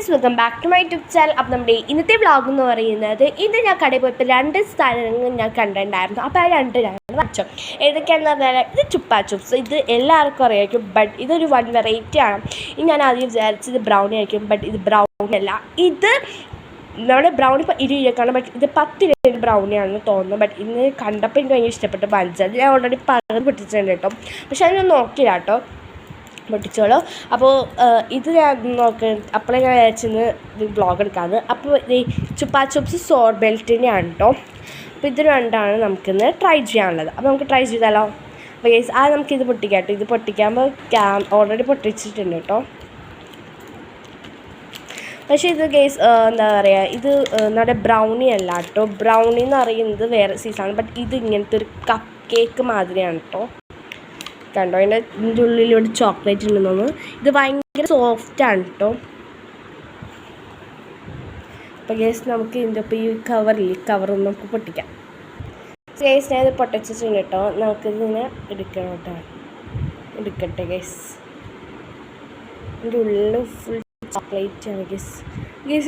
Guys welcome back to my YouTube channel. അപ്പോൾ നമ്മുടെ ഇന്നത്തെ വ്ളോഗ് എന്ന് പറയുന്നത് ഇത് ഞാൻ കടയിൽ പോയപ്പോൾ 2 സ്ഥലങ്ങൾ ഞാൻ കണ്ടിട്ടുണ്ടായിരുന്നു. അപ്പോൾ ആ 2 ഞാൻ വച്ചു. ഏതൊക്കെയാണെന്ന് പറഞ്ഞാൽ ഇത് ചുപ്പാ ചുപ്സ്. ഇത് എല്ലാവർക്കും അറിയായിരിക്കും, ബട്ട് ഇതൊരു വൺ വെറൈറ്റി ആണ്. ഇത് ഞാൻ ആദ്യം വിചാരിച്ചത് ബ്രൗണി ആയിരിക്കും, ബട്ട് ഇത് ബ്രൗണി അല്ല. ഇത് നമ്മുടെ ബ്രൗണി ഇപ്പോൾ 20 രൂപക്കാണ്, ബട്ട് ഇത് 10 രൂപ ബ്രൗണിയാണെന്ന് തോന്നുന്നു. ബട്ട് ഇന്ന് കണ്ടപ്പോൾ എനിക്ക് ഭയങ്കര ഇഷ്ടപ്പെട്ടു. പഞ്ചായത്ത് ഞാൻ ഓൾറെഡി പകർന്ന് പൊട്ടിച്ചിട്ടുണ്ട് കേട്ടോ, പക്ഷെ അത് ഞാൻ നോക്കില്ല കേട്ടോ, പൊട്ടിച്ചോളൂ. അപ്പോൾ ഇത് ഞാൻ അപ്പോഴേ ഞാൻ വിചാരിച്ചെന്ന് ഇത് വ്ളോഗ് എടുക്കാമെന്ന്. അപ്പോൾ ഈ ചുപ്പാ ചുപ്സ് സോർബെൽറ്റിനെയാണ് കേട്ടോ. അപ്പോൾ ഇത് രണ്ടാണ് നമുക്കിന്ന് ട്രൈ ചെയ്യാനുള്ളത്. അപ്പോൾ നമുക്ക് ട്രൈ ചെയ്താലോ. അപ്പോൾ ഗൈസ് നമുക്കിത് പൊട്ടിക്കാം കേട്ടോ. ഇത് പൊട്ടിക്കുമ്പോൾ ഓൾറെഡി പൊട്ടിച്ചിട്ടുണ്ട് കേട്ടോ. പക്ഷേ ഇത് ഗൈസ് എന്താ പറയുക, ഇത് നമ്മുടെ ബ്രൗണി അല്ല കേട്ടോ. ബ്രൗണി എന്ന് പറയുന്നത് വേറെ സീസാണ്, ബട്ട് ഇത് ഇങ്ങനത്തെ ഒരു കപ്പ് കേക്ക് മാതിരിയാണ് കേട്ടോ. കണ്ടോ, ഇതിൻ്റെ ഉള്ളിലൂടെ ചോക്ലേറ്റ് ഉണ്ടെന്ന്. ഇത് ഭയങ്കര സോഫ്റ്റാണ് കേട്ടോ. അപ്പോൾ ഗേസ് നമുക്ക് ഇതിൻ്റെ ഒപ്പം ഈ കവറൊന്നും നമുക്ക് പൊട്ടിക്കാം. ഗേസ് ഞാനിത് പൊട്ടിച്ചിട്ടുണ്ട് കേട്ടോ. നമുക്കിതിങ്ങനെ എടുക്കണം കേട്ടോ. എടുക്കട്ടെ ഗേസ്. ഇതിൻ്റെ ഉള്ളിൽ ഫുൾ ചോക്ലേറ്റ് ആണ് ഗേസ്.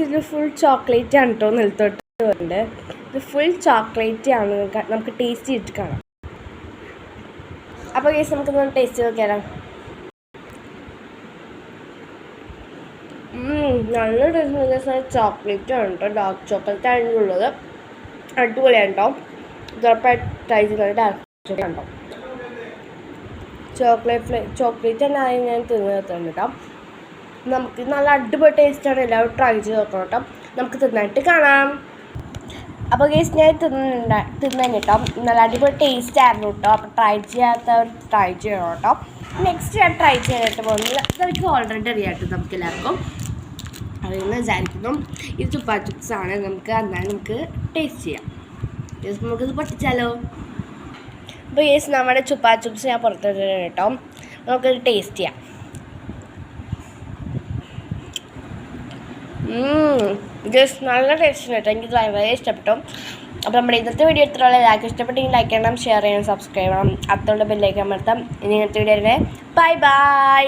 ഇത് ഫുൾ ചോക്ലേറ്റ് ആണ് കേട്ടോ. നിലത്തോട്ട് വരുന്നുണ്ട്. ഇത് ഫുൾ ചോക്ലേറ്റ് ആണ്. നമുക്ക് ടേസ്റ്റ് ചെയ്തിട്ട് കാണാം. അപ്പോൾ ഗൈസ് നമുക്കൊന്ന് ടേസ്റ്റ് നോക്കിയാലോ. നല്ല ടേസ്റ്റ്. ചോക്ലേറ്റ് ആണ് കേട്ടോ. ഡാർക്ക് ചോക്ലേറ്റ് ആണ് ഉള്ളത്. അടിപൊളിയാണ് കേട്ടോ. ഉറപ്പായിട്ട് ട്രൈ ചെയ്യുന്നത്. ഡാർക്ക് ചോക്ലേറ്റ് ഉണ്ടോ, ചോക്ലേറ്റ് തന്നെ ആയി ഞാൻ തിന്നിട്ടുണ്ട് കേട്ടോ. നമുക്ക് നല്ല അടിപൊളി ടേസ്റ്റാണ്. എല്ലാവരും ട്രൈ ചെയ്ത് നോക്കണം കേട്ടോ. നമുക്ക് തിന്നായിട്ട് കാണാം. അപ്പോൾ ഗൈസ് ഞാൻ തിന്നു കേട്ടോ. നല്ല അടിപൊളി ടേസ്റ്റ് ആയിരുന്നു കേട്ടോ. അപ്പോൾ ട്രൈ ചെയ്യാത്തവർ ട്രൈ ചെയ്യണം കേട്ടോ. നെക്സ്റ്റ് ഞാൻ ട്രൈ ചെയ്യാനായിട്ട് പോകുന്നത് നമുക്ക് ഓൾറെഡി അറിയാട്ടോ നമുക്ക് എല്ലാവർക്കും അറിയുമെന്ന് വിചാരിക്കുന്നു. ഇത് ചുപ്പാ ചുപ്സ് ആണ്. നമുക്ക് ടേസ്റ്റ് ചെയ്യാം. നമുക്കിത് പൊട്ടിച്ചാലോ. അപ്പോൾ ഗൈസ് നമ്മുടെ ചുപ്പാ ചുപ്സ് ഞാൻ പുറത്തിട്ടുണ്ട് കേട്ടോ. നമുക്കിത് ടേസ്റ്റ് ചെയ്യാം. ജസ്റ്റ് നല്ല ടേസ്റ്റ് കേട്ടോ. എനിക്ക് വളരെ ഇഷ്ടപ്പെട്ടു. അപ്പോൾ നമ്മുടെ ഇന്നത്തെ വീഡിയോ ഇത്രയുള്ള ലൈക്ക് ഇഷ്ടപ്പെട്ടെങ്കിൽ ലൈക്ക് ചെയ്യണം, ഷെയർ ചെയ്യണം, സബ്സ്ക്രൈബ് ചെയ്യണം. അടുത്തുള്ള ബെല്ലൈക്കൻ അമർത്താം. ഇനി ഇങ്ങനത്തെ വീഡിയോ ബൈ ബൈ.